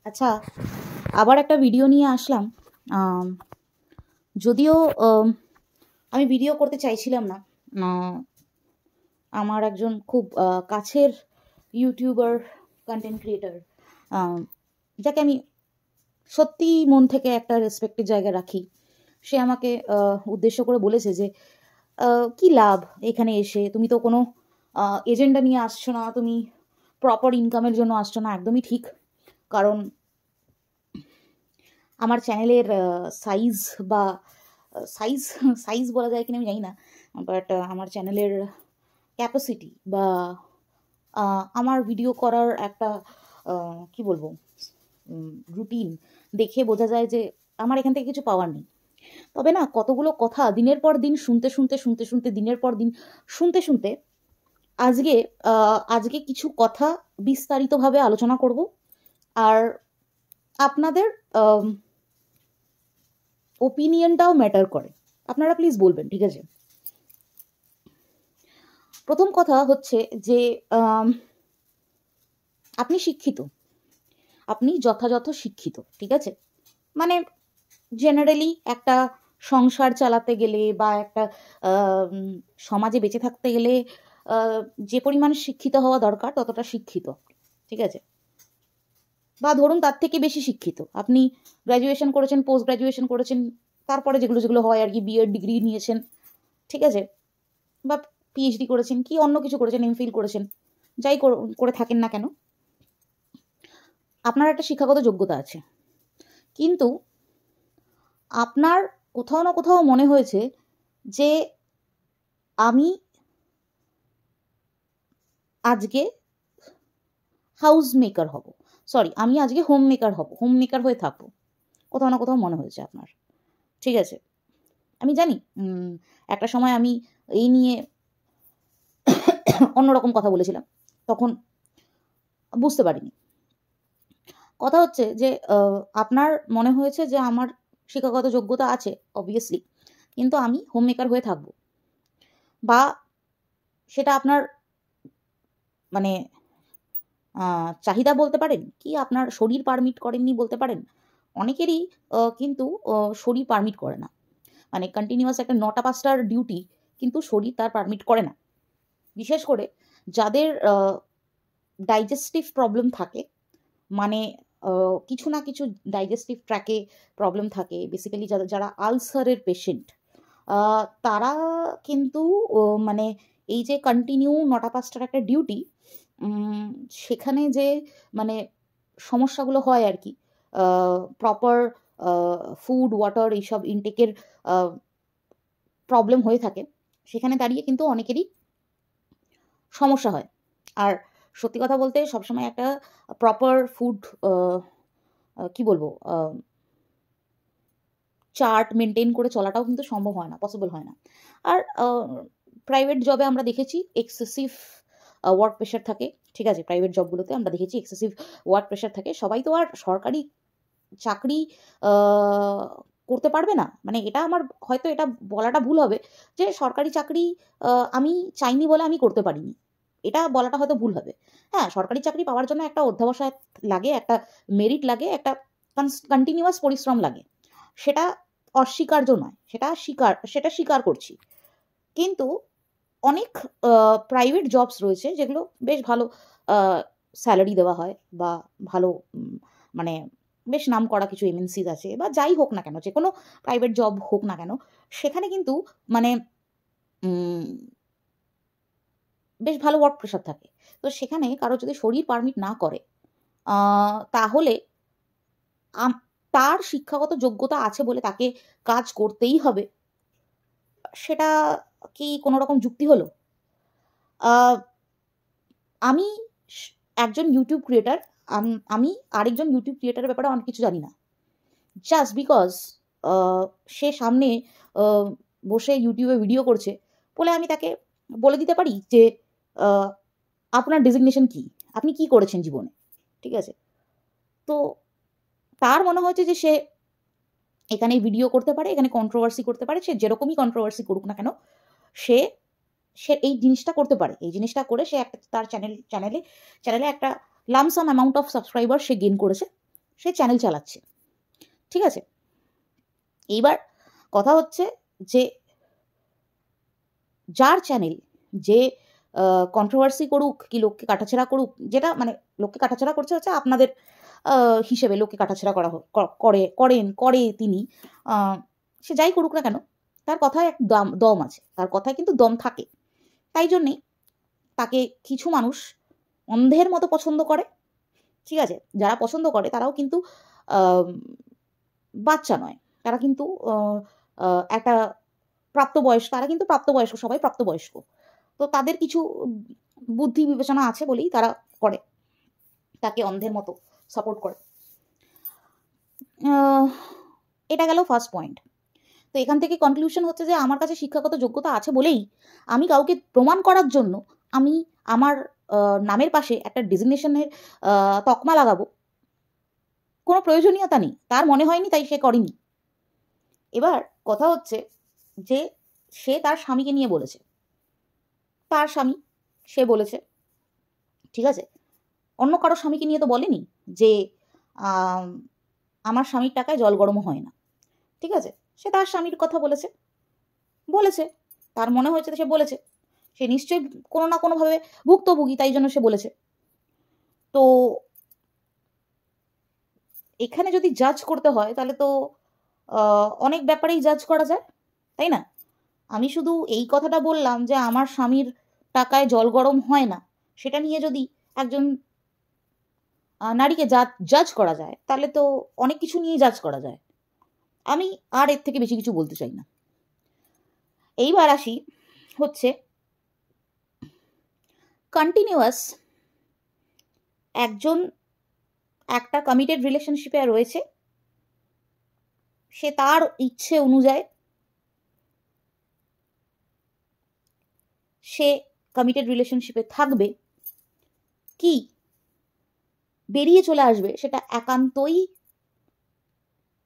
আচ্ছা, আবার একটা ভিডিও নিয়ে আসলাম। যদিও আমি ভিডিও করতে চাইছিলাম না। আমার একজন খুব কাছের ইউটিউবার, কন্টেন্ট ক্রিয়েটার, যাকে আমি সত্যি মন থেকে একটা রেসপেক্টের জায়গা রাখি, সে আমাকে উদ্দেশ্য করে বলেছে যে কি লাভ এখানে এসে, তুমি তো কোনো এজেন্ডা নিয়ে আসছো না, তুমি প্রপার ইনকামের জন্য আসছো না। একদমই ঠিক, কারণ আমার চ্যানেলের সাইজ বা সাইজ সাইজ বলা যায় কিনা আমি জানি না, বাট আমার চ্যানেলের ক্যাপাসিটি বা আমার ভিডিও করার একটা কি বলবো রুটিন দেখে বোঝা যায় যে আমার এখান থেকে কিছু পাওয়ার নেই। তবে না, কতগুলো কথা দিনের পর দিন শুনতে শুনতে শুনতে শুনতে দিনের পর দিন শুনতে শুনতে আজকে আজকে কিছু কথা বিস্তারিতভাবে আলোচনা করব। আর আপনাদের ওপিনিয়নটাও ম্যাটার করে, আপনারা প্লিজ বলবেন, ঠিক আছে? প্রথম কথা হচ্ছে যে আপনি শিক্ষিত, আপনি যথাযথ শিক্ষিত, ঠিক আছে? মানে জেনারেলি একটা সংসার চালাতে গেলে বা একটা সমাজে বেঁচে থাকতে গেলে যে পরিমাণ শিক্ষিত হওয়া দরকার ততটা শিক্ষিত, ঠিক আছে? বা ধরুন তার থেকে বেশি শিক্ষিত, আপনি গ্র্যাজুয়েশন করেছেন, পোস্ট গ্র্যাজুয়েশন করেছেন, তারপরে যেগুলো যেগুলো হয় আর কি, বিএড ডিগ্রি নিয়েছেন, ঠিক আছে? বা পিএইচডি করেছেন, কি অন্য কিছু করেছেন, এমফিল করেছেন, যাই করে থাকেন না কেন, আপনার একটা শিক্ষাগত যোগ্যতা আছে। কিন্তু আপনার কোথাও না কোথাও মনে হয়েছে যে আমি আজকে হাউস মেকার হব, সরি, আমি আজকে হোম মেকার হব, হোম মেকার হয়ে থাকবো, কোথাও না কোথাও মনে হয়েছে আপনার, ঠিক আছে? আমি জানি একটা সময় আমি এই নিয়ে অন্যরকম কথা বলেছিলাম, তখন বুঝতে পারিনি। কথা হচ্ছে যে আপনার মনে হয়েছে যে আমার শিক্ষাগত যোগ্যতা আছে অবভিয়াসলি, কিন্তু আমি হোম মেকার হয়ে থাকবো, বা সেটা আপনার মানে চাহিদা বলতে পারেন, কি আপনার শরীর পারমিট করেননি বলতে পারেন। অনেকেরই কিন্তু শরীর পারমিট করে না, মানে কন্টিনিউয়াস একটা 9টা 5টার ডিউটি কিন্তু শরীর তার পারমিট করে না। বিশেষ করে যাদের ডাইজেস্টিভ প্রবলেম থাকে, মানে কিছু না কিছু ডাইজেস্টিভ ট্র্যাকে প্রবলেম থাকে, বেসিক্যালি যারা যারা আলসারের পেশেন্ট, তারা কিন্তু মানে এই যে কন্টিনিউ 9টা 5টার একটা ডিউটি, সেখানে যে মানে সমস্যাগুলো হয় আর কি, প্রপার ফুড ওয়াটার এইসব ইনটেকের প্রবলেম হয়ে থাকে, সেখানে দাঁড়িয়ে কিন্তু অনেকেরই সমস্যা হয়। আর সত্যি কথা বলতে সবসময় একটা প্রপার ফুড কি বলবো চার্ট মেনটেন করে চলাটাও কিন্তু সম্ভব হয় না, পসিবল হয় না। আর প্রাইভেট জবে আমরা দেখেছি এক্সেসিভ ওয়ার্ক প্রেশার থাকে, ঠিক আছে? প্রাইভেট জবগুলোতে আমরা দেখেছি এক্সেসিভ ওয়ার্ক প্রেশার থাকে। সবাই তো আর সরকারি চাকরি করতে পারবে না, মানে এটা আমার হয়তো এটা বলাটা ভুল হবে যে সরকারি চাকরি আমি চাইনি বলে আমি করতে পারিনি, এটা বলাটা হয়তো ভুল হবে। হ্যাঁ, সরকারি চাকরি পাওয়ার জন্য একটা অধ্যবসায় লাগে, একটা মেরিট লাগে, একটা কন্টিনিউয়াস পরিশ্রম লাগে, সেটা অস্বীকার্য নয়, সেটা স্বীকার করছি। কিন্তু অনেক প্রাইভেট জবস রয়েছে যেগুলো বেশ ভালো স্যালারি দেওয়া হয়, বা ভালো মানে বেশ নাম করা কিছু এমএনসিজ আছে, বা যাই হোক না কেন, যে কোনো প্রাইভেট জব হোক না কেন, সেখানে কিন্তু মানে বেশ ভালো ওয়ার্ক প্রেশার থাকে। তো সেখানে কারো যদি শরীর পারমিট না করে, তাহলে তার শিক্ষাগত যোগ্যতা আছে বলে তাকে কাজ করতেই হবে, সেটা কি কোনো রকম যুক্তি হলো? আমি একজন ইউটিউব ক্রিয়েটার, আমি আরেকজন ইউটিউব ক্রিয়েটারের ব্যাপারে অনেক কিছু জানি না। জাস্ট বিকজ সে সামনে বসে ইউটিউবে ভিডিও করছে বলে আমি তাকে বলে দিতে পারি যে আপনার ডেজিগনেশন কি, আপনি কি করেছেন জীবনে, ঠিক আছে? তো তার মনে হয়েছে যে সে এখানে ভিডিও করতে পারে, এখানে কন্ট্রোভার্সি করতে পারে, সে যেরকমই কন্ট্রোভার্সি করুক না কেন, সে সে এই জিনিসটা করতে পারে। এই জিনিসটা করে সে একটা তার চ্যানেলে একটা lump sum amount of subscriber say gain করেছে, সে চ্যানেল চালাচ্ছে, ঠিক আছে। এইবার কথা হচ্ছে যে যার চ্যানেল, যে কন্ট্রোভার্সি করুক কি লোককে কাটাছেড়া করুক, যেটা মানে লোককে কাটাছেড়া করছে হচ্ছে আপনাদের হিসেবে লোককে কাটাছেড়া করে তিনি, সে যাই করুক না কেন তার কথায় এক দম আছে, তার কথায় কিন্তু দম থাকে। তাই জন্যেই তাকে কিছু মানুষ অন্ধের মতো পছন্দ করে, ঠিক আছে। যারা পছন্দ করে তারাও কিন্তু বাচ্চা নয়, তারা কিন্তু একটা প্রাপ্তবয়স্ক, তারা কিন্তু প্রাপ্তবয়স্ক, সবাই প্রাপ্তবয়স্ক। তো তাদের কিছু বুদ্ধি বিবেচনা আছে বলেই তারা করে, তাকে অন্ধের মতো সাপোর্ট করে। এটা গেল ফার্স্ট পয়েন্ট। তো এখান থেকে কনক্লুশন হচ্ছে যে আমার কাছে শিক্ষাগত যোগ্যতা আছে বলেই আমি কাউকে প্রমাণ করার জন্য আমি আমার নামের পাশে একটা ডেজিগনেশনের তকমা লাগাবো, কোনো প্রয়োজনীয়তা নেই। তার মনে হয়নি তাই সে করেনি। এবার কথা হচ্ছে যে সে তার স্বামীকে নিয়ে বলেছে, তার স্বামী সে বলেছে, ঠিক আছে। অন্য কারো স্বামীকে নিয়ে তো বলেনি যে আমার স্বামীর টাকায় জল গরম হয় না, ঠিক আছে। সে তার স্বামীর কথা বলেছে, তার মনে হয়েছে সে বলেছে, সে নিশ্চয়ই কোনো না কোনোভাবে ভুক্তভোগী, তাই জন্য সে বলেছে। তো এখানে যদি জাজ করতে হয় তাহলে তো অনেক ব্যাপারেই জাজ করা যায়, তাই না। আমি শুধু এই কথাটা বললাম যে আমার স্বামীর টাকায় জল গরম হয় না, সেটা নিয়ে যদি একজন নারীকে জাজ করা যায় তাহলে তো অনেক কিছু নিয়েই জাজ করা যায়। আমি আর এর থেকে বেশি কিছু বলতে চাই না। এইবার আসি হচ্ছে কন্টিনিউয়াস একজন একটা কমিটেড রিলেশনশিপে রয়েছে, সে তার ইচ্ছে অনুযায়ী সে কমিটেড রিলেশনশিপে থাকবে কি বেরিয়ে চলে আসবে সেটা একান্তই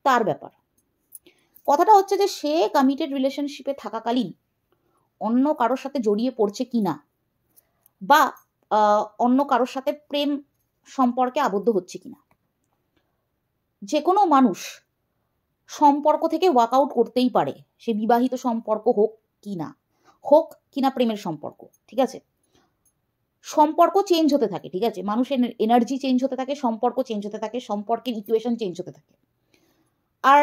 তার ব্যাপার। কথাটা হচ্ছে যে সে কমিটেড রিলেশনশিপে থাকাকালীন অন্য কারোর সাথে জড়িয়ে পড়ছে কিনা বা অন্য কারোর সাথে প্রেম সম্পর্কে আবদ্ধ হচ্ছে কিনা। যে কোনো মানুষ সম্পর্ক থেকে ওয়ার্কআউট করতেই পারে, সে বিবাহিত সম্পর্ক হোক কিনা প্রেমের সম্পর্ক, ঠিক আছে। সম্পর্ক চেঞ্জ হতে থাকে, ঠিক আছে। মানুষের এনার্জি চেঞ্জ হতে থাকে, সম্পর্ক চেঞ্জ হতে থাকে, সম্পর্কের ইকুয়েশন চেঞ্জ হতে থাকে। আর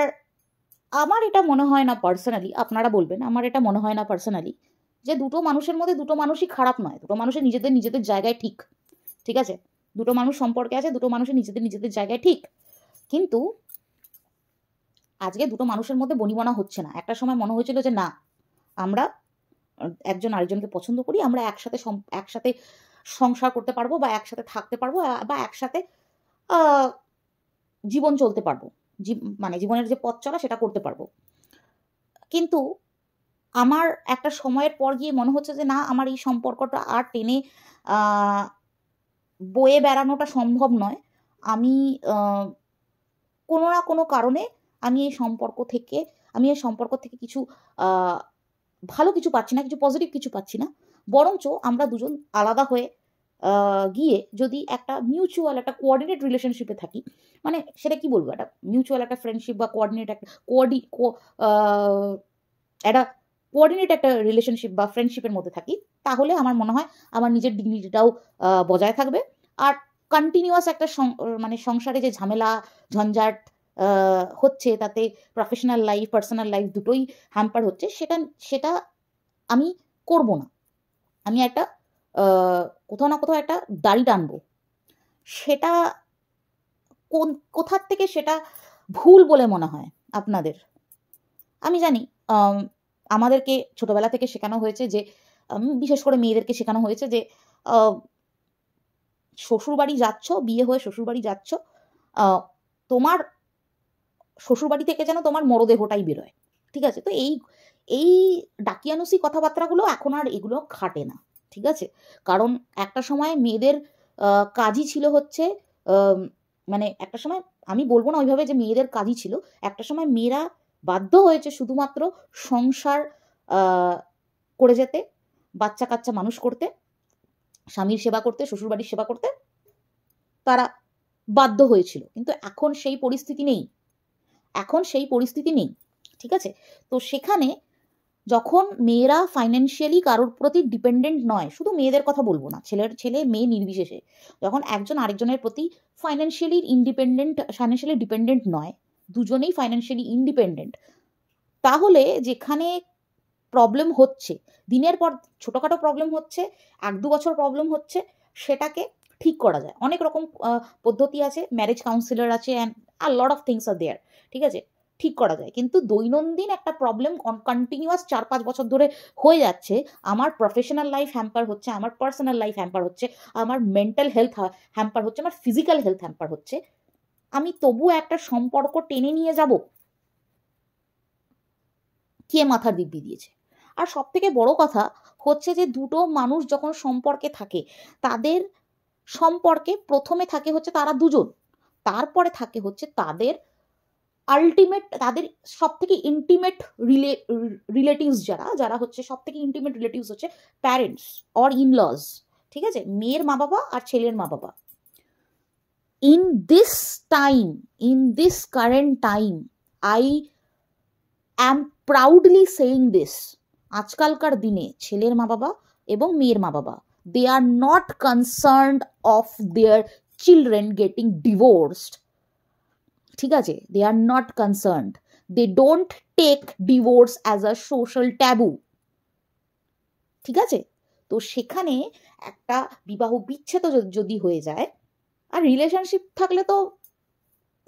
আমার এটা মনে হয় না পার্সোনালি, আপনারা বলবেন, আমার এটা মনে হয় না পার্সোনালি যে দুটো মানুষের মধ্যে দুটো মানুষই খারাপ নয়, দুটো মানুষের নিজেদের জায়গায় ঠিক, ঠিক আছে। দুটো মানুষ সম্পর্কে আছে, দুটো মানুষের নিজেদের জায়গায় ঠিক। কিন্তু আজকে দুটো মানুষের মধ্যে বনিবনা হচ্ছে না। একটা সময় মনে হয়েছিল যে না, আমরা একজন আরেকজনকে পছন্দ করি, আমরা একসাথে সংসার করতে পারবো বা একসাথে থাকতে পারবো বা একসাথে জীবন চলতে পারবো, মানে জীবনের যে পথ চলা সেটা করতে পারবো। কিন্তু আমার একটা সময়ের পর গিয়ে মনে হচ্ছে যে না, আমার এই সম্পর্কটা আর টেনে বয়ে বেড়ানোটা সম্ভব নয়। আমি কোনো না কোনো কারণে আমি এই সম্পর্ক থেকে কিছু ভালো কিছু পাচ্ছি না, কিছু পজিটিভ কিছু পাচ্ছি না। বরঞ্চ আমরা দুজন আলাদা হয়ে গিয়ে যদি একটা মিউচুয়াল একটা কোঅর্ডিনেট রিলেশনশিপে থাকি, মানে সেটা কি বলবো, একটা মিউচুয়াল একটা ফ্রেন্ডশিপ বা একটা কোঅর্ডিনেট একটা রিলেশনশিপ বা ফ্রেন্ডশিপের মধ্যে থাকি, তাহলে আমার মনে হয় আমার নিজের ডিগনিটিটাও বজায় থাকবে। আর কন্টিনিউয়াস একটা মানে সংসারে যে ঝামেলা ঝঞ্ঝাট হচ্ছে, তাতে প্রফেশনাল লাইফ পার্সোনাল লাইফ দুটোই হ্যাম্পার হচ্ছে, সেটা আমি করব না। আমি একটা কোথাও না কোথাও একটা দাড়ি টানবো। সেটা কোথার থেকে সেটা ভুল বলে মনে হয় আপনাদের? আমি জানি আমাদেরকে ছোটবেলা থেকে শেখানো হয়েছে যে, বিশেষ করে মেয়েদেরকে শেখানো হয়েছে যে শ্বশুরবাড়ি যাচ্ছ, বিয়ে হয়ে শ্বশুরবাড়ি যাচ্ছ, তোমার শ্বশুরবাড়ি থেকে যেন তোমার মরদেহটাই বেরোয়, ঠিক আছে। তো এই ডাকিয়ানুসি কথাবার্তাগুলো এখন আর এগুলো খাটে না, ঠিক আছে। কারণ একটা সময় মেয়েদের কাজই ছিল হচ্ছে মানে একটা সময়, আমি বলবো না ওইভাবে যে মেয়েদের কাজই ছিল, একটা সময় মেয়েরা বাধ্য হয়েছে শুধুমাত্র সংসার করে যেতে, বাচ্চা কাচ্চা মানুষ করতে, স্বামীর সেবা করতে, শ্বশুরবাড়ির সেবা করতে। তারা বাধ্য হয়েছিল, কিন্তু এখন সেই পরিস্থিতি নেই, এখন সেই পরিস্থিতি নেই। ঠিক আছে, তো সেখানে যখন মেয়েরা ফাইন্যান্সিয়ালি কারোর প্রতি ডিপেন্ডেন্ট নয়, শুধু মেয়েদের কথা বলবো না, ছেলের ছেলে মেয়ে নির্বিশেষে, যখন একজন আরেকজনের প্রতি ফাইন্যান্সিয়ালি ডিপেন্ডেন্ট নয়, দুজনেই ফাইন্যান্সিয়ালি ইন্ডিপেন্ডেন্ট, তাহলে যেখানে প্রবলেম হচ্ছে, দিনের পর ছোটোখাটো প্রবলেম হচ্ছে, 1-2 বছর প্রবলেম হচ্ছে, সেটাকে ঠিক করা যায়। অনেক রকম পদ্ধতি আছে, ম্যারেজ কাউন্সিলর আছে, অ্যান্ড আর লট অফ থিংস আর দেয়ার। ঠিক আছে, ঠিক করা যায়। কিন্তু দৈনন্দিন একটা প্রবলেম কন্টিনিউয়াস 4-5 বছর ধরে হয়ে যাচ্ছে, আমার প্রফেশনাল লাইফ হ্যাম্পার হচ্ছে, আমার পার্সোনাল লাইফ হ্যাম্পার হচ্ছে, আমার মেন্টাল হেলথ হ্যাম্পার হচ্ছে, আমার ফিজিক্যাল হেলথ হ্যাম্পার হচ্ছে, আমি তবুও একটা সম্পর্ক টেনে নিয়ে যাব? কে মাথার দিব্যি দিয়েছে? আর সব থেকে বড় কথা হচ্ছে যে দুটো মানুষ যখন সম্পর্কে থাকে, তাদের সম্পর্কে প্রথমে থাকে হচ্ছে তারা দুজন, তারপরে থাকে হচ্ছে তাদের আলটিমেট, তাদের সব থেকে ইন্টিমেট রিলেটিভস, যারা যারা হচ্ছে সব থেকে ইন্টিমেট রিলেটিভস হচ্ছে প্যারেন্টস অর ইনলজ। ঠিক আছে, মেয়ের মা বাবা আর ছেলের মা বাবা। In this time, in this current time, I am proudly saying this, আজকালকার দিনে ছেলের মা বাবা এবং মেয়ের মা বাবা, they are not concerned of their children getting divorced. ঠিক আছে, they are not concerned, they don't take divorce as a social taboo. ঠিক আছে, তো সেখানে একটা বিবাহ বিচ্ছেদ যদি হয়ে যায়, আর রিলেশনশিপ থাকলে তো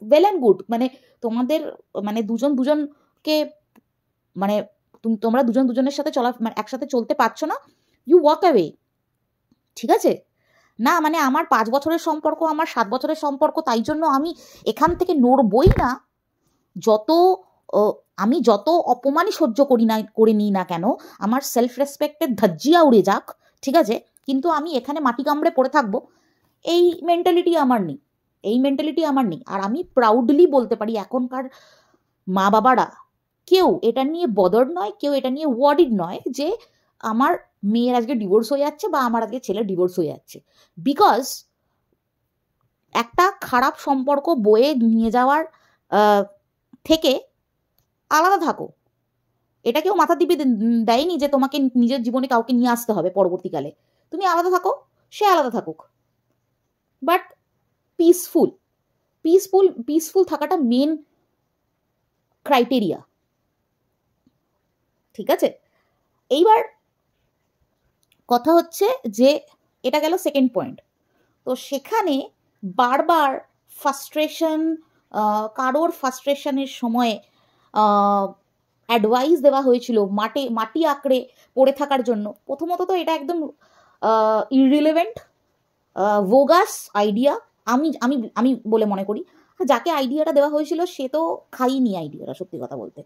ওয়েল অ্যান্ড গুড, মানে তোমাদের মানে দুজন দুজনকে, মানে তোমরা দুজন দুজনের সাথে মানে একসাথে চলতে পারছো না, ইউ ওয়াক অ্যাওয়ে। ঠিক আছে, না মানে আমার 5 বছরের সম্পর্ক, আমার 7 বছরের সম্পর্ক, তাই জন্য আমি এখান থেকে নড়বই না। আমি যত অপমানই সহ্য করে নিই না কেন, আমার সেলফ রেসপেক্টের ধজ্জিয়া উড়ে যাক, ঠিক আছে, কিন্তু আমি এখানে মাটি কামড়ে পড়ে থাকবো, এই মেন্টালিটি আমার নেই, এই মেন্টালিটি আমার নেই। আর আমি প্রাউডলি বলতে পারি এখনকার মা বাবারা কেউ এটা নিয়ে বদার্ড নয়, কেউ এটা নিয়ে ওয়ারিড নয় যে আমার মেয়ের আজকে ডিভোর্স হয়ে যাচ্ছে বা আমার আজকে ছেলের ডিভোর্স হয়ে যাচ্ছে। বিকজ একটা খারাপ সম্পর্ক বয়ে নিয়ে যাওয়ার থেকে আলাদা থাকো, এটা কেউ মাথা দিবে দেয়নি যে তোমাকে নিজের জীবনে কাউকে নিয়ে আসতে হবে পরবর্তীকালে, তুমি আলাদা থাকো, সে আলাদা থাকুক, বাট পিসফুল পিসফুল পিসফুল থাকাটা মেন ক্রাইটেরিয়া। ঠিক আছে, এইবার কথা হচ্ছে যে এটা গেল সেকেন্ড পয়েন্ট। তো সেখানে বারবার ফ্রাস্ট্রেশন, কারোর ফ্রাস্ট্রেশনের সময় অ্যাডভাইস দেওয়া হয়েছিল মাটি আঁকড়ে পড়ে থাকার জন্য। প্রথমত তো এটা একদম ইররিলেভেন্ট, ভোগাস আইডিয়া আমি আমি আমি বলে মনে করি। যাকে আইডিয়াটা দেওয়া হয়েছিল সে তো খাইনি আইডিয়াটা, সত্যি কথা বলতে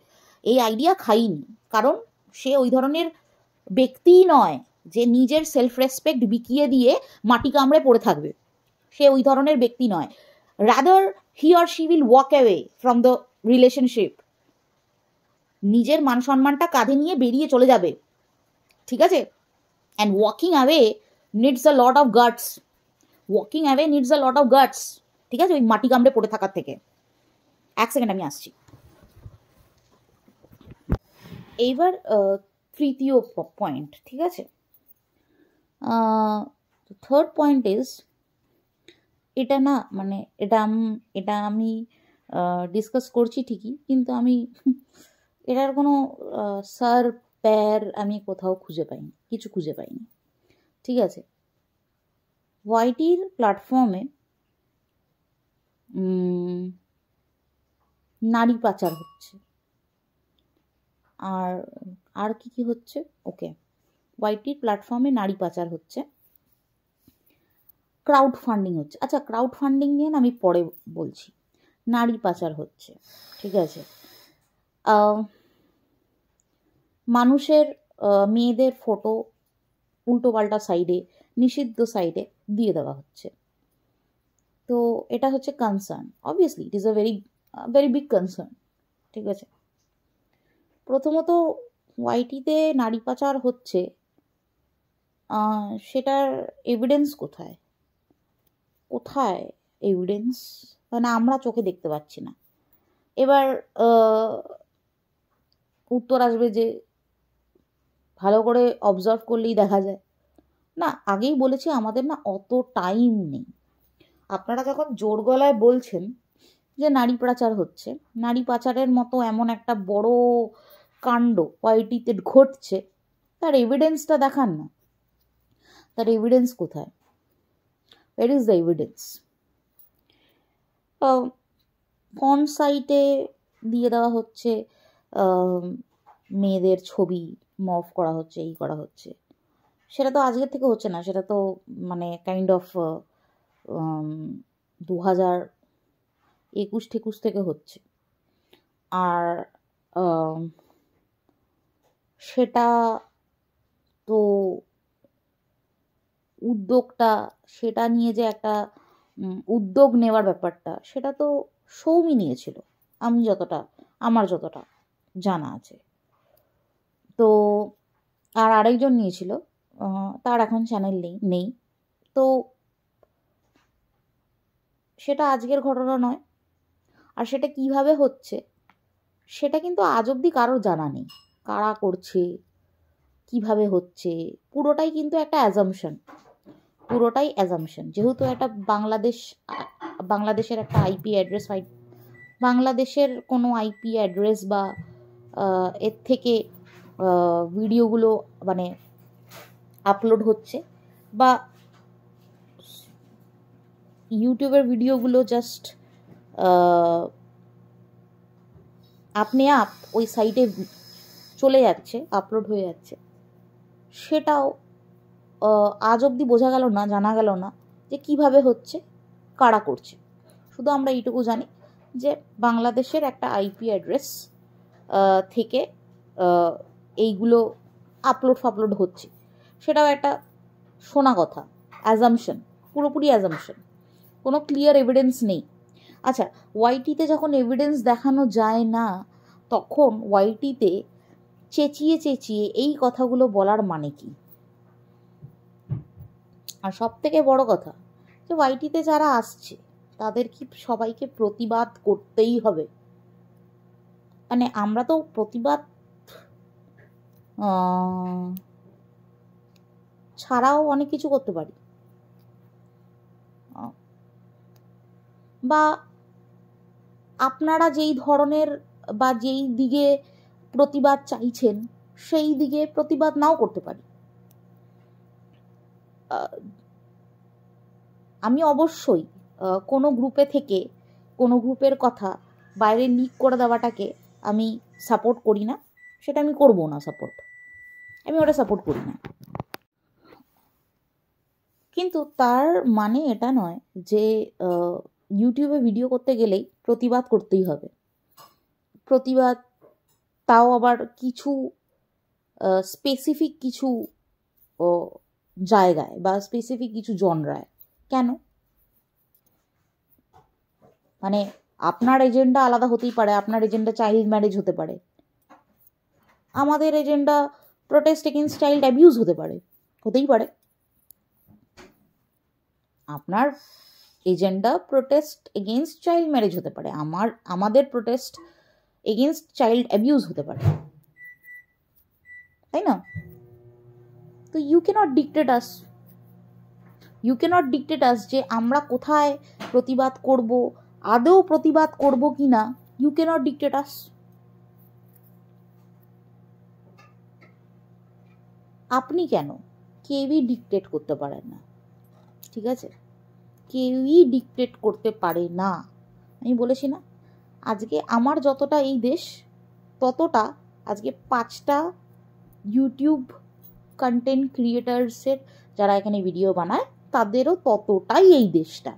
এই আইডিয়া খাইনি, কারণ সে ওই ধরনের ব্যক্তিই নয় যে নিজের সেলফ রেসপেক্ট বিকিয়ে দিয়ে মাটি কামড়ে পড়ে থাকবে, সে ওই ধরনের ব্যক্তি নয়। Rather he or she will walk away from the relationship, নিজের মান সম্মানটা কাঁধে নিয়ে বেরিয়ে চলে যাবে। ঠিক আছে, and walking away needs a lot of guts, walking away needs a lot of guts. ঠিক আছে, ওই মাটি কামড়ে পড়ে থাকার থেকে। এক সেকেন্ড আমি আসছি। এইবার তৃতীয় পয়েন্ট, ঠিক আছে, থার্ড পয়েন্ট ইজ, এটা না মানে এটা আমি ডিসকাস করছি ঠিকই, কিন্তু আমি এটার কোনো সার প্যার আমি কোথাও খুঁজে পাইনি, কিছু খুঁজে পাইনি। ঠিক আছে, ওয়াইটির প্ল্যাটফর্মে নারী পাচার হচ্ছে, আর আর কি হচ্ছে, ওকে, ওয়াইটির প্ল্যাটফর্মে নারী পাচার হচ্ছে, ক্রাউড ফান্ডিং হচ্ছে। আচ্ছা, ক্রাউড ফান্ডিং নিয়ে না আমি পরে বলছি, নারী পাচার হচ্ছে। ঠিক আছে, মানুষের মেয়েদের ফটো উল্টোপাল্টা সাইডে, নিষিদ্ধ সাইডে দিয়ে দেওয়া হচ্ছে। তো এটা হচ্ছে concern, obviously it is a very big concern. ঠিক আছে, প্রথমত ওয়াইটিতে নারী পাচার হচ্ছে, সেটার এভিডেন্স কোথায়? এভিডেন্স, মানে আমরা চোখে দেখতে পাচ্ছি না। এবার উত্তর আসবে যে ভালো করে অবজার্ভ করলেই দেখা যায়। না, আগেই বলেছি আমাদের না অত টাইম নেই। আপনারা যখন জোর গলায় বলছেন যে নারী পাচার হচ্ছে, নারী পাচারের মতো এমন একটা বড় কাণ্ড ওয়াইটিতে ঘটছে, তার এভিডেন্সটা দেখান না। তার এভিডেন্স কোথায়? Where is the evidence? কোন সাইটে দিয়ে দেওয়া হচ্ছে মেয়েদের ছবি মফ করা হচ্ছে, এই করা হচ্ছে, সেটা তো আজকের থেকে হচ্ছে না, সেটা তো মানে কাইন্ড অফ 2021-22 থেকে হচ্ছে। আর সেটা তো উদ্যোগটা, সেটা নিয়ে যে একটা উদ্যোগ নেওয়ার ব্যাপারটা, সেটা তো সৌমি নিয়েছিল, আমার যতটা জানা আছে। তো আর আরেকজন নিয়েছিল, তার এখন চ্যানেল নেই। তো সেটা আজকের ঘটনা নয়। আর সেটা কিভাবে হচ্ছে সেটা কিন্তু আজ অবধি কারোর জানা নেই। কারা করছে, কিভাবে হচ্ছে, পুরোটাই কিন্তু একটা অ্যাজাম্পশন। যেহেতু একটা বাংলাদেশের একটা আইপি অ্যাড্রেস, বাংলাদেশের কোনো আইপি অ্যাড্রেস বা এর থেকে ভিডিওগুলো মানে আপলোড হচ্ছে, বা ইউটিউবের ভিডিওগুলো জাস্ট আপনি ওই সাইটে চলে যাচ্ছে, আপলোড হয়ে যাচ্ছে, সেটাও আজ অবধি বোঝা গেল না, জানা গেল না যে কিভাবে হচ্ছে, কারা করছে। শুধু আমরা এইটুকু জানি যে বাংলাদেশের একটা আইপি অ্যাড্রেস থেকে এইগুলো আপলোড হচ্ছে। সেটাও একটা শোনা কথা, অ্যাজাম্পশন, পুরোপুরি অ্যাজাম্পশন, কোনো ক্লিয়ার এভিডেন্স নেই। আচ্ছা, ওয়াইটিতে যখন এভিডেন্স দেখানো যায় না, তখন ওয়াইটিতে চেঁচিয়ে এই কথাগুলো বলার মানে কি? আর সব থেকে বড় কথা যে ওয়াইটিতে যারা আসছে তাদের কি সবাইকে প্রতিবাদ করতেই হবে? মানে আমরা তো প্রতিবাদ ছাড়াও অনেক কিছু করতে পারি, বা আপনারা যেই ধরনের বা যেই দিকে প্রতিবাদ চাইছেন সেই দিকে প্রতিবাদ নাও করতে পারি। আমি অবশ্যই কোনো গ্রুপে থেকে কোনো গ্রুপের কথা বাইরে লিক করে দেওয়াটাকে আমি সাপোর্ট করি না, সেটা আমি করবো না, আমি ওটা সাপোর্ট করি না। কিন্তু তার মানে এটা নয় যে ইউটিউবে ভিডিও করতে গেলেই প্রতিবাদ করতেই হবে। প্রতিবাদ তাও আবার কিছু স্পেসিফিক কিছু জায়গায় বা স্পেসিফিক কিছু জনরায়। কেন? মানে আপনার এজেন্ডা আলাদা হতেই পারে, আপনার এজেন্ডা চাইল্ড ম্যারেজ হতে পারে, আমাদের agenda protest against child abuse হতেই পারে। আপনার agenda protest against child marriage হতে পারে, আমাদের প্রোটেস্ট এগেইনস্ট চাইল্ড অ্যাবিউজ হতে পারে, তাই না? তো ইউ ক্যানট ডিক্টেট আস যে আমরা কোথায় প্রতিবাদ করব, আদৌ প্রতিবাদ করব কি না। ইউ ক্যানট ডিক্টেট আস। আপনি কেন? কেউই ডিক্টেট করতে পারেন না, ঠিক আছে? কেউই ডিক্টেট করতে পারে না। আমি বলেছি না, আজকে আমার যতটা এই দেশ, ততটা আজকে 5টা ইউটিউব কন্টেন্ট ক্রিয়েটার্সের যারা এখানে ভিডিও বানায় তাদেরও ততটাই এই দেশটা,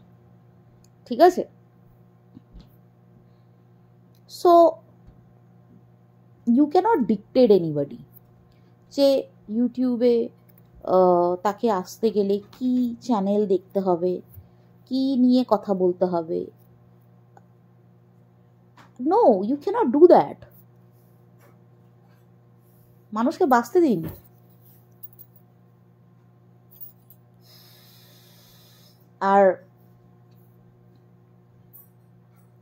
ঠিক আছে? So you cannot dictate anybody যে ইউটিউবে তাকে আসতে গেলে কি চ্যানেল দেখতে হবে, কি নিয়ে কথা বলতে হবে। No, you cannot do that. মানুষকে বাঁচতে দিন। আর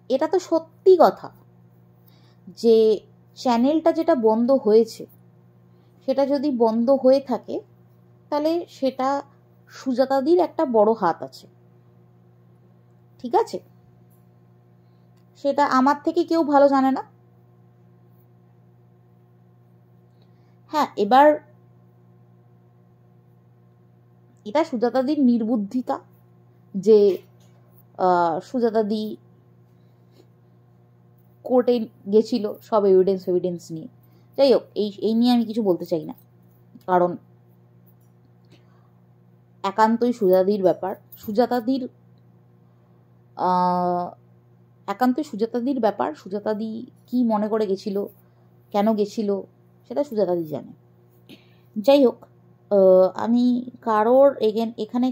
এটা তো সত্যি কথা যে চ্যানেলটা যেটা বন্ধ হয়েছে সেটা যদি বন্ধ হয়ে থাকে তাহলে সেটা সুজাতাদির একটা বড় হাত আছে, ঠিক আছে? সেটা আমার থেকে কেউ ভালো জানে না। হ্যাঁ, এবার এটা সুজাতাদির নির্বুদ্ধিতা যে সুজাতাদি কোর্টে গেছিল সব এভিডেন্স নিয়ে। যাই হোক, এই নিয়ে আমি কিছু বলতে চাই না, কারণ একান্তই সুজাতাদির ব্যাপার। একান্তই সুজাতাদির ব্যাপার। সুজাতাদি কি মনে করে গেছিল, কেন গেছিল, সেটা সুজাতাদি জানে। যাই হোক, আমি কারোর এখানে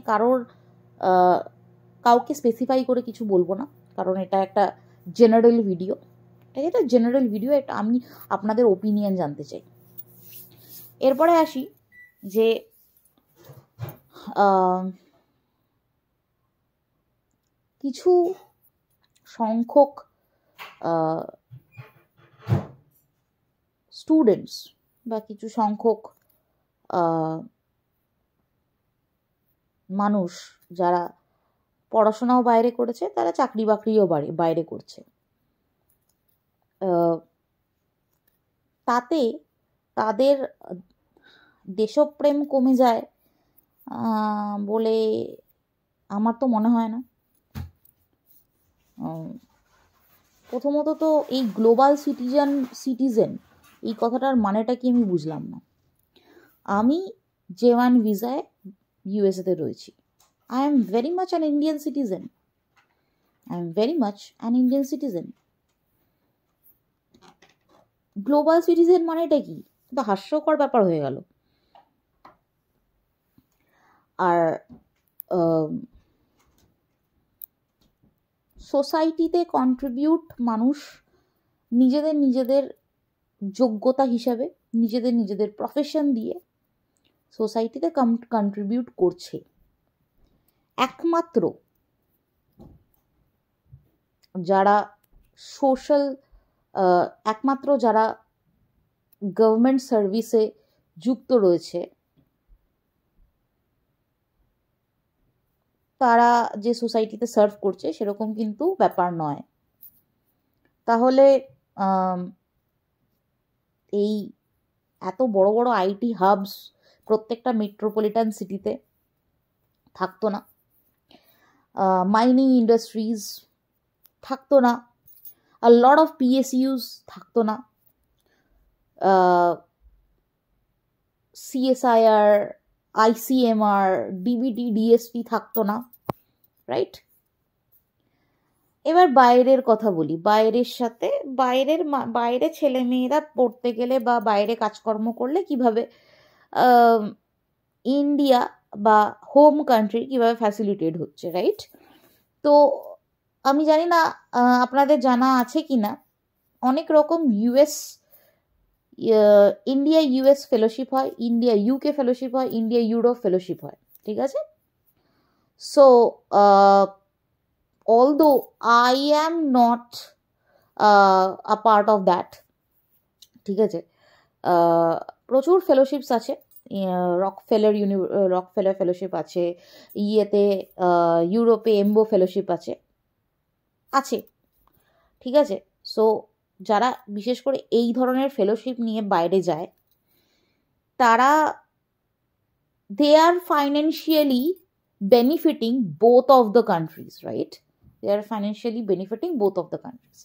কাউকে স্পেসিফাই করে কিছু বলবো না, কারণ এটা একটা জেনারেল ভিডিও। এটা আমি আপনাদের ওপিনিয়ন জানতে চাই। এরপরে আসি যে কিছু সংখ্যক স্টুডেন্টস বা কিছু সংখ্যক মানুষ যারা পড়াশোনাও বাইরে করেছে, তারা চাকরি বাকরিও বাইরে করছে। তাতে তাদের দেশপ্রেম কমে যায় বলে আমার তো মনে হয় না। প্রথমত তো এই গ্লোবাল সিটিজেন এই কথাটার মানেটা কি আমি বুঝলাম না। আমি J1 ভিসায় ইউএসএতে রয়েছি। I am very much an Indian citizen. Global citizen মানেটা কি? তো হাস্যকর ব্যাপার হয়ে গেল। আর সোসাইটিতে কন্ট্রিবিউট মানুষ নিজেদের যোগ্যতা হিসাবে নিজেদের প্রফেশন দিয়ে সোসাইটিতে কন্ট্রিবিউট করছে। একমাত্র যারা গভর্নমেন্ট সার্ভিসে যুক্ত রয়েছে তারা যে সোসাইটিতে সার্ভ করছে সেরকম কিন্তু ব্যাপার নয়। তাহলে এই এত বড় বড় আইটি হাবস প্রত্যেকটা মেট্রোপলিটন সিটিতে থাকতো না, মাইনিং ইন্ডাস্ট্রিজ থাকতো না, a lot of PSUs থাকতো না, CSIR, ICMR, DBT, DSP থাকতো না, রাইট? এবার বাইরের কথা বলি। বাইরে ছেলে মেয়েরা পড়তে গেলে বা বাইরে কাজকর্ম করলে কিভাবে ইন্ডিয়া বা হোম কান্ট্রি কিভাবে ফ্যাসিলিটেট হচ্ছে, রাইট? তো আমি জানি না আপনাদের জানা আছে কি না, অনেক রকম ইন্ডিয়া ইউএস ফেলোশিপ হয়, ইন্ডিয়া ইউকে ফেলোশিপ হয়, ইন্ডিয়া ইউরোপ ফেলোশিপ হয়, ঠিক আছে? So although I am not a part of that, ঠিক আছে, প্রচুর ফেলোশিপস আছে। রকফেলার ফেলোশিপ আছে, ইউরোপে এমবো ফেলোশিপ আছে, ঠিক আছে? সো যারা বিশেষ করে এই ধরনের ফেলোশিপ নিয়ে বাইরে যায় তারা they are financially benefiting both of the countries, right? They are financially benefiting both of the countries.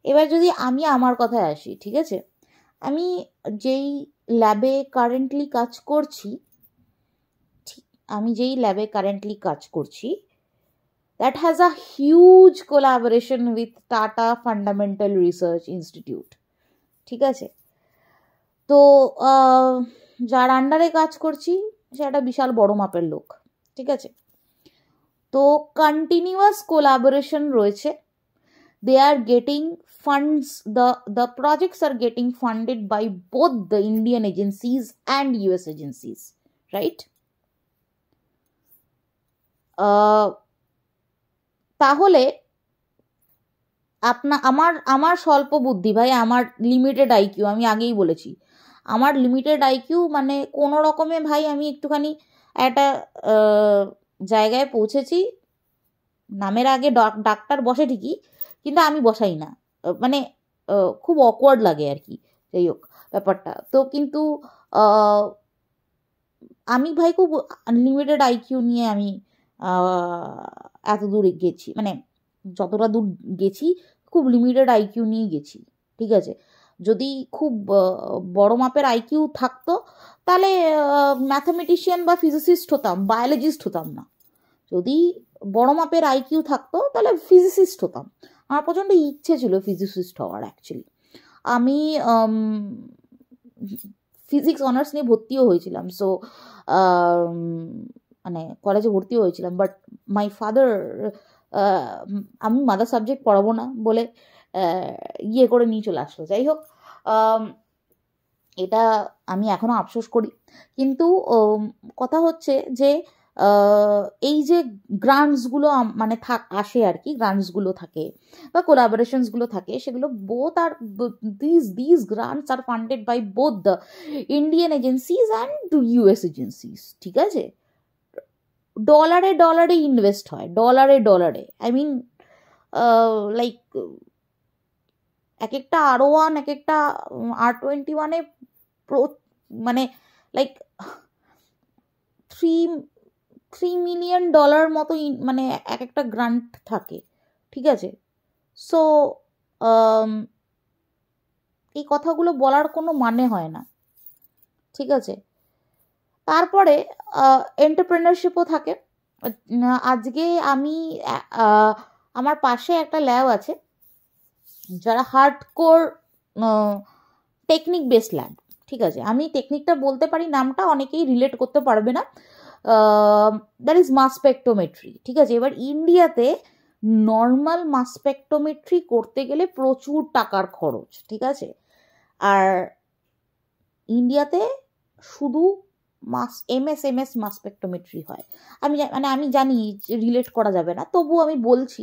এবার যদি আমি আমার কথায় আসি, ঠিক আছে, আমি যেই ল্যাবে কারেন্টলি কাজ করছি that has a huge collaboration with Tata Fundamental Research Institute, ঠিক আছে? তো যার আন্ডারে কাজ করছি সে একটা বিশাল বড় মাপের লোক, ঠিক আছে? তো কন্টিনিউয়াস কোলাবোরেশন রয়েছে। They are getting funds, the projects are getting funded by both the Indian agencies and US agencies, right? তাহলে আমার আমার স্বল্প বুদ্ধি ভাই, আমার লিমিটেড আইকিউ, আমি আগেই বলেছি আমার লিমিটেড আইকিউ, মানে কোনো রকমে ভাই আমি একটুখানি একটা জায়গায় পৌঁছেছি। নামের আগে ডাক্তার বসে ঠিকই, কিন্তু আমি বসাই না, মানে খুব অকওয়ার্ড লাগে আর কি। যাই হোক ব্যাপারটা তো, কিন্তু আমি ভাই খুব আনলিমিটেড আইকিউ নিয়ে আমি এত দূর গেছি, মানে যতটা দূর গেছি খুব লিমিটেড আইকিউ নিয়েই গেছি। ঠিক আছে, যদি খুব বড় মাপের আইকিউ থাকতো তাহলে ম্যাথামেটিশিয়ান বা ফিজিসিস্ট হতাম, বায়োলজিস্ট হতাম না। যদি বড় মাপের আইকিউ থাকতো তাহলে ফিজিসিস্ট হতাম। আমার প্রচণ্ড ইচ্ছে ছিল ফিজিসিস্ট হওয়ার অ্যাকচুয়ালি। আমি ফিজিক্স অনার্স নিয়ে ভর্তিও হয়েছিলাম, সো মানে কলেজে ভর্তিও হয়েছিলাম, বাট মাই ফাদার, আমি মাদার সাবজেক্ট পড়াবো না বলে ইয়ে করে নিয়ে চলে আসলো। যাই হোক, এটা আমি এখনও আফসোস করি। কিন্তু কথা হচ্ছে যে এই যে গ্রান্টসগুলো মানে আসে আর কি, গ্রান্টসগুলো থাকে বা কোলাবোরেশনসগুলো থাকে, সেগুলো both are this grants are funded by both the Indian agencies and US agencies. ঠিক আছে, ডলারে ডলারে ইনভেস্ট হয়, ডলারে ডলারে, আই মিন লাইক এক একটা R01, এক একটা R21-এ মানে লাইক $3 মিলিয়ন মতো মানে এক একটা গ্রান্ট থাকে। ঠিক আছে, সো এই কথাগুলো বলার কোনো মানে হয় না। ঠিক আছে, তারপরে এন্টারপ্রেনারশিপও থাকে। আজকে আমি আমার পাশে একটা ল্যাব আছে যারা হার্ডকোর টেকনিক বেসড ল্যাব। ঠিক আছে, আমি টেকনিকটা বলতে পারি, নামটা অনেকেই রিলেট করতে পারবে না। That is mass spectrometry. ঠিক আছে, এবার ইন্ডিয়াতে নর্মাল মাস স্পেকট্রোমেট্রি করতে গেলে প্রচুর টাকার খরচ। ঠিক আছে, আর ইন্ডিয়াতে শুধু এমএস মাস স্পেকট্রোমেট্রি হয়। আমি জানি রিলেট করা যাবে না, তবু আমি বলছি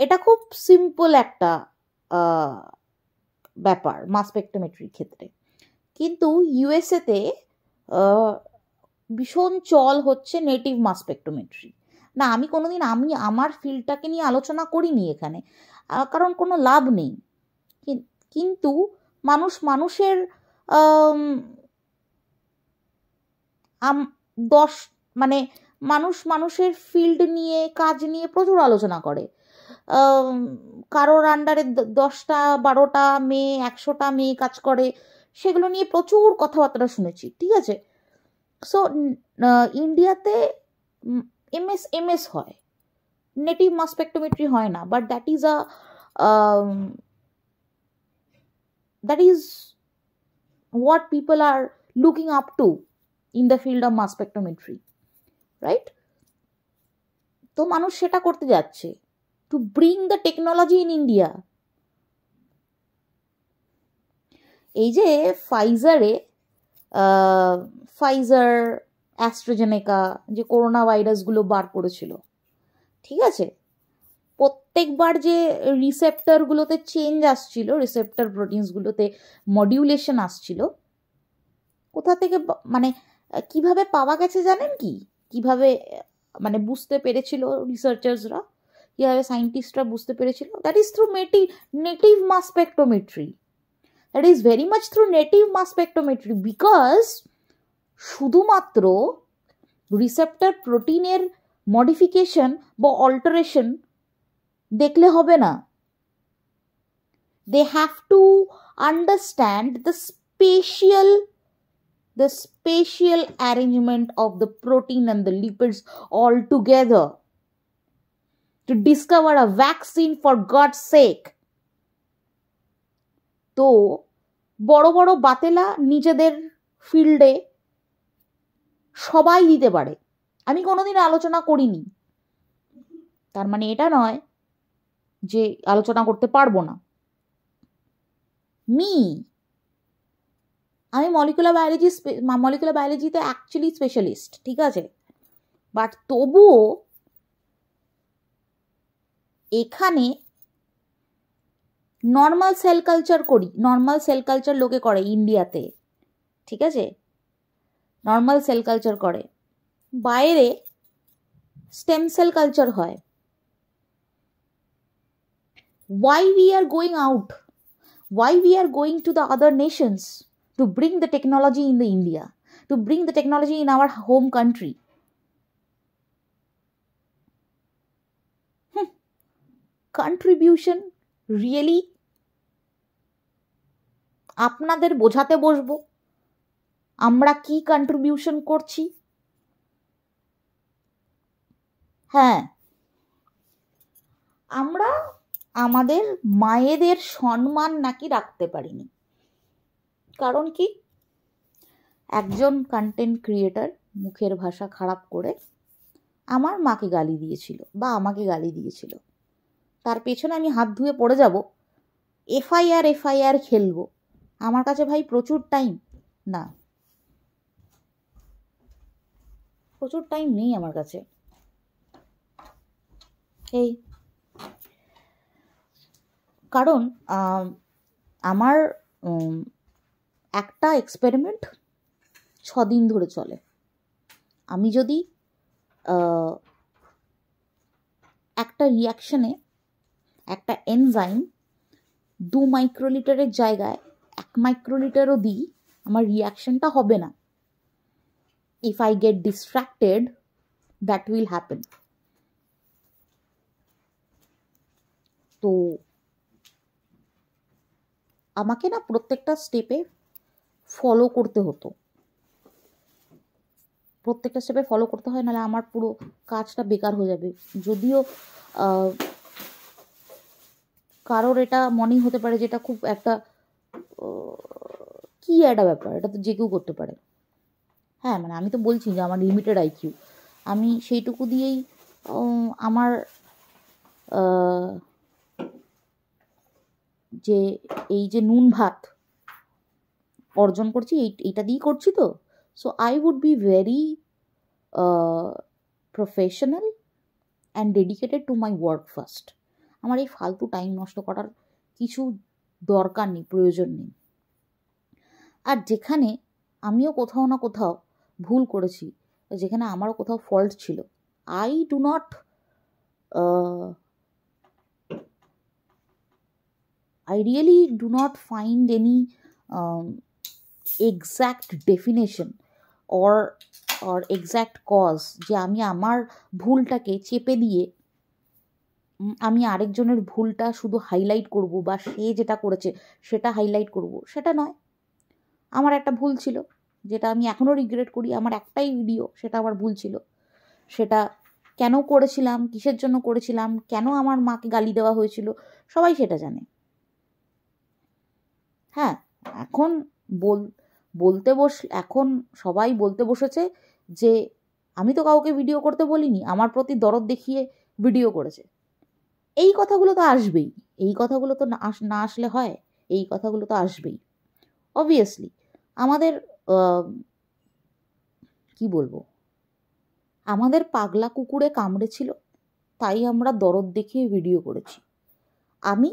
এটা খুব সিম্পল একটা ব্যাপার মাস স্পেকট্রোমেট্রির ক্ষেত্রে। কিন্তু ইউএসএতে ভীষণ চল হচ্ছে নেটিভ মাস স্পেকট্রোমেট্রি। না, আমি কোনোদিন আমার ফিল্ডটাকে নিয়ে আলোচনা করিনি এখানে, কারণ কোনো লাভ নেই। কিন্তু মানুষের মানে মানুষের ফিল্ড নিয়ে, কাজ নিয়ে প্রচুর আলোচনা করে। কারোর আন্ডারে 10টা 12টা মেয়ে, 100টা মেয়ে কাজ করে, সেগুলো নিয়ে প্রচুর কথাবার্তা শুনেছি। ঠিক আছে, সো ইন্ডিয়াতে এমএস হয়, নেটিভ মাস স্পেকট্রোমেট্রি হয় না, but that is what people are looking up to in the field of mass spectrometry, right? তো মানুষ সেটা করতে যাচ্ছে, to bring the technology in India. এই যে ফাইজার অ্যাস্ট্রাজেনেকা যে করোনা ভাইরাসগুলো বার করেছিল, ঠিক আছে, প্রত্যেকবার যে রিসেপ্টরগুলোতে চেঞ্জ আসছিল, রিসেপ্টর প্রোটিনসগুলোতে মডিউলেশন আসছিল, কোথা থেকে, মানে কিভাবে পাওয়া গেছে জানেন কি? কিভাবে মানে বুঝতে পেরেছিল রিসার্চার্সরা, কিভাবে সায়েন্টিস্টরা বুঝতে পেরেছিল? That is through native mass spectrometry. That is very much through native mass spectrometry, because শুধুমাত্র রিসেপ্টর প্রোটিনের মডিফিকেশন বা অল্টারেশন দেখলে হবে না। They have to understand the spatial arrangement of the protein and the lipids all together to discover a vaccine, for God's sake. তো বড় বড় বাতেলা নিজেদের ফিল্ডে সবাই দিতে পারে, আমি কোনোদিন আলোচনা করিনি, তার মানে এটা নয় যে আলোচনা করতে পারবো না। আমি মলিকুলার বায়োলজিতে অ্যাকচুয়ালি স্পেশালিস্ট, ঠিক আছে, বাট তবুও এখানে নর্মাল সেল কালচার করি, নর্মাল সেল কালচার লোকে করে ইন্ডিয়াতে, ঠিক আছে, নর্মাল সেল কালচার করে। বাইরে স্টেম সেল কালচার হয়। Why we are going out? Why we are going to the other nations to bring the technology in the India, to bring the technology in our home country? Contribution really? আপনাদের বোঝাতে বসবো আমরা কি contribution করছি? হ্যাঁ, আমরা আমাদের মায়েদের সম্মান নাকি রাখতে পারিনি। কারণ কি? একজন কন্টেন্ট ক্রিয়েটার মুখের ভাষা খারাপ করে আমার মাকে গালি দিয়েছিল বা আমাকে গালি দিয়েছিল, তার পেছনে আমি হাত ধুয়ে পড়ে যাব, এফআইআর খেলবো। আমার কাছে ভাই প্রচুর টাইম না, প্রচুর টাইম নেই আমার কাছে। এই কারণ আমার একটা এক্সপেরিমেন্ট 6 দিন ধরে চলে। আমি যদি একটা রিয়াকশনে একটা এনজাইম 2 মাইক্রোলিটারের জায়গায় 1 মাইক্রোলিটারও দিই, আমার রিয়াকশনটা হবে না। If I get distracted, that will happen. তো আমাকে না প্রত্যেকটা স্টেপে ফলো করতে হতো, প্রত্যেকটা স্টেপে ফলো করতে হয়, নাহলে আমার পুরো কাজটা বেকার হয়ে যাবে। যদিও কারোর এটা মনেই হতে পারে যেটা খুব একটা কি একটা ব্যাপার, এটা তো যে কেউ করতে পারে। হ্যাঁ, মানে আমি তো বলছি যে আমার লিমিটেড আইকিউ, আমি সেইটুকু দিয়েই আমার যে এই যে নুন ভাত অর্জন করছি এইটা দিয়েই করছি। তো so I would be very professional and dedicated to my work first. আমার এই ফালতু টাইম নষ্ট করার কিছু দরকার নেই, প্রয়োজন নেই। আর যেখানে আমিও কোথাও না কোথাও ভুল করেছি, যেখানে আমারও কোথাও ফল্ট ছিল, I do not I really do not find any exact definition or exact cause যে আমি আমার ভুলটাকে চেপে দিয়ে আমি আরেকজনের ভুলটা শুধু হাইলাইট করব বা সে যেটা করেছে সেটা হাইলাইট করব, সেটা নয়। আমার একটা ভুল ছিল যেটা আমি এখনও রিগ্রেট করি, আমার একটাই ভিডিও, সেটা আমার ভুল ছিল। সেটা কেন করেছিলাম, কিসের জন্য করেছিলাম, কেন আমার মাকে গালি দেওয়া হয়েছিল, সবাই সেটা জানে। হ্যাঁ, এখন এখন সবাই বলতে বসেছে যে আমি তো কাউকে ভিডিও করতে বলিনি, আমার প্রতি দরদ দেখিয়ে ভিডিও করেছে। এই কথাগুলো তো আসবেই, এই কথাগুলো তো না আসলে হয়, এই কথাগুলো তো আসবেই অবভিয়াসলি। আমাদের কি বলবো, আমাদের পাগলা কুকুরে কামড়েছিল, তাই আমরা দরদ দেখিয়ে ভিডিও করেছি। আমি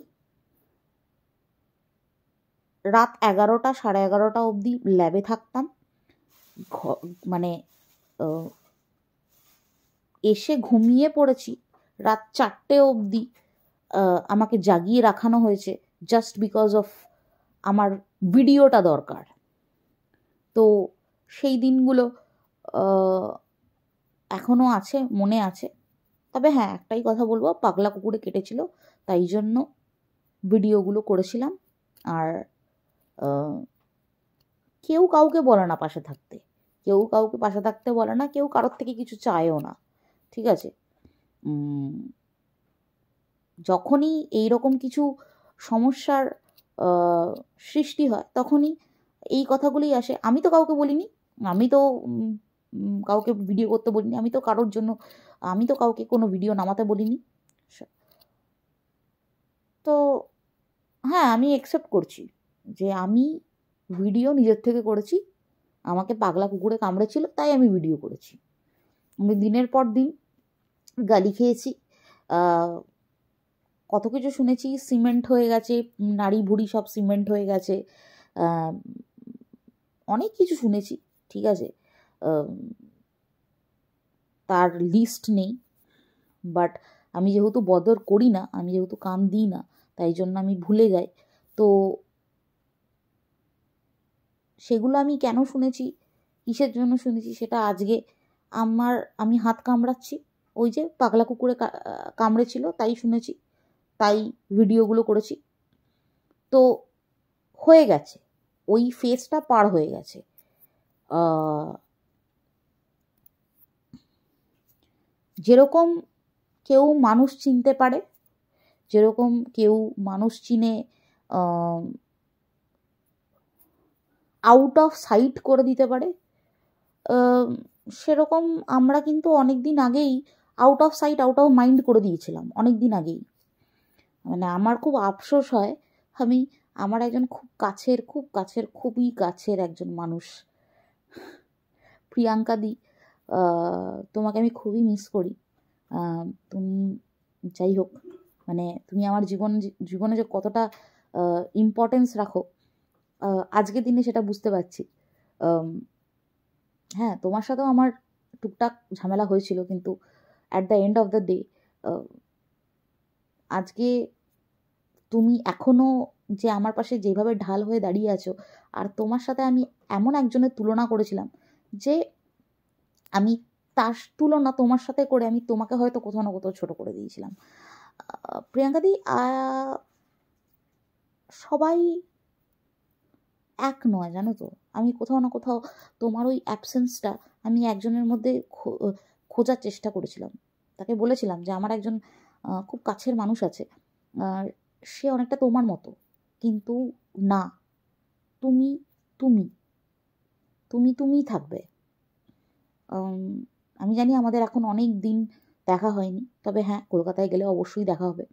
রাত 11টা 11:30 অবধি ল্যাবে থাকতাম, মানে এসে ঘুমিয়ে পড়েছি রাত 4টে অবধি, আমাকে জাগিয়ে রাখানো হয়েছে জাস্ট বিকজ অফ আমার ভিডিওটা দরকার। তো সেই দিনগুলো এখনও আছে, মনে আছে। তবে হ্যাঁ, একটাই কথা বলবো, পাগলা কুকুরে কেটেছিল, তাই জন্য ভিডিওগুলো করেছিলাম। আর কেউ কাউকে বলে না পাশে থাকতে, কেউ কাউকে পাশে থাকতে বলে না, কেউ কারোর থেকে কিছু চায়ও না, ঠিক আছে। যখনই এইরকম কিছু সমস্যার সৃষ্টি হয় তখনই এই কথাগুলোই আসে। আমি তো কাউকে বলিনি, আমি তো কাউকে ভিডিও করতে বলিনি, আমি তো কারোর জন্য, আমি তো কাউকে কোনো ভিডিও নামাতে বলিনি। তো হ্যাঁ, আমি অ্যাকসেপ্ট করছি যে আমি ভিডিও নিজের থেকে করেছি, আমাকে পাগলা কুকুরে কামড়েছিল তাই আমি ভিডিও করেছি। আমি দিনের পর দিন গালি খেয়েছি, কত কিছু শুনেছি, সিমেন্ট হয়ে গেছে, নাড়ি ভুড়ি সব সিমেন্ট হয়ে গেছে, অনেক কিছু শুনেছি, ঠিক আছে, তার লিস্ট নেই। বাট আমি যেহেতু বদর করি না, আমি যেহেতু কান দিই না, তাই জন্য আমি ভুলে যাই। তো সেগুলো আমি কেন শুনেছি, কিসের জন্য শুনেছি, সেটা আজকে আমি হাত কামড়াচ্ছি, ওই যে পাগলা কুকুরে কামড়েছিল, তাই শুনেছি, তাই ভিডিওগুলো করেছি। তো হয়ে গেছে, ওই ফেজটা পার হয়ে গেছে। যেরকম কেউ মানুষ চিনতে পারে, যেরকম কেউ মানুষ চিনে আউট অফ সাইট করে দিতে পারে, সেরকম আমরা কিন্তু অনেক দিন আগেই out of sight out of mind করে দিয়েছিলাম, অনেক দিন আগেই। মানে আমার খুব আফসোস হয়, আমার একজন খুবই কাছের একজন মানুষ, প্রিয়াঙ্কা দি, তোমাকে আমি খুবই মিস করি। তুমি যাই হোক, মানে তুমি আমার জীবনে যে কতটা ইম্পর্টেন্স রাখো, আজকের দিনে সেটা বুঝতে পারছি। হ্যাঁ, তোমার সাথেও আমার টুকটাক ঝামেলা হয়েছিল, কিন্তু at the end of the day আজকে তুমি এখনও যে আমার পাশে যেভাবে ঢাল হয়ে দাঁড়িয়ে আছো, আর তোমার সাথে আমি এমন একজনের তুলনা করেছিলাম যে আমি তার তুলনা তোমার সাথে করে আমি তোমাকে হয়তো কোথাও না কোথাও ছোট করে দিয়েছিলাম। প্রিয়াঙ্কাদি, সবাই এক নয়, জানো তো। আমি কোথাও না কোথাও তোমার ওই অ্যাবসেন্সটা আমি একজনের মধ্যে খোঁজার চেষ্টা করেছিলাম। তাকে বলেছিলাম যে আমার একজন খুব কাছের মানুষ আছে, সে অনেকটা তোমার মতো, কিন্তু না, তুমি তুমি তুমি তুমিই থাকবে। আমি জানি আমাদের এখন অনেক দিন দেখা হয়নি, তবে হ্যাঁ, কলকাতায় গেলে অবশ্যই দেখা হবে,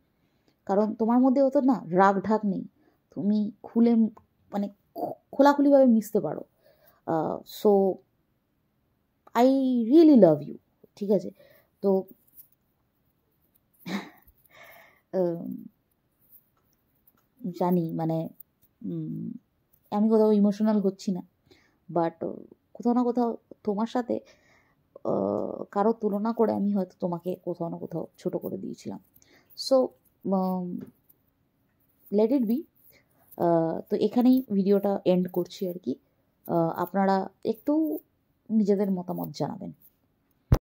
কারণ তোমার মধ্যে অত না রাগ ঢাক নেই, তুমি মানে খোলাখুলিভাবে মিশতে পারো। So I really love you, ঠিক আছে। তো জানি মানে আমি কোথাও ইমোশনাল হচ্ছি না, বাট কোথাও না কোথাও তোমার সাথে কারো তুলনা করে আমি হয়তো তোমাকে কোথাও না কোথাও ছোট করে দিয়েছিলাম। So let it be. তো এখানেই ভিডিওটা এন্ড করছি আর কি। আপনারা একটু নিজেদের মতামত জানাবেন।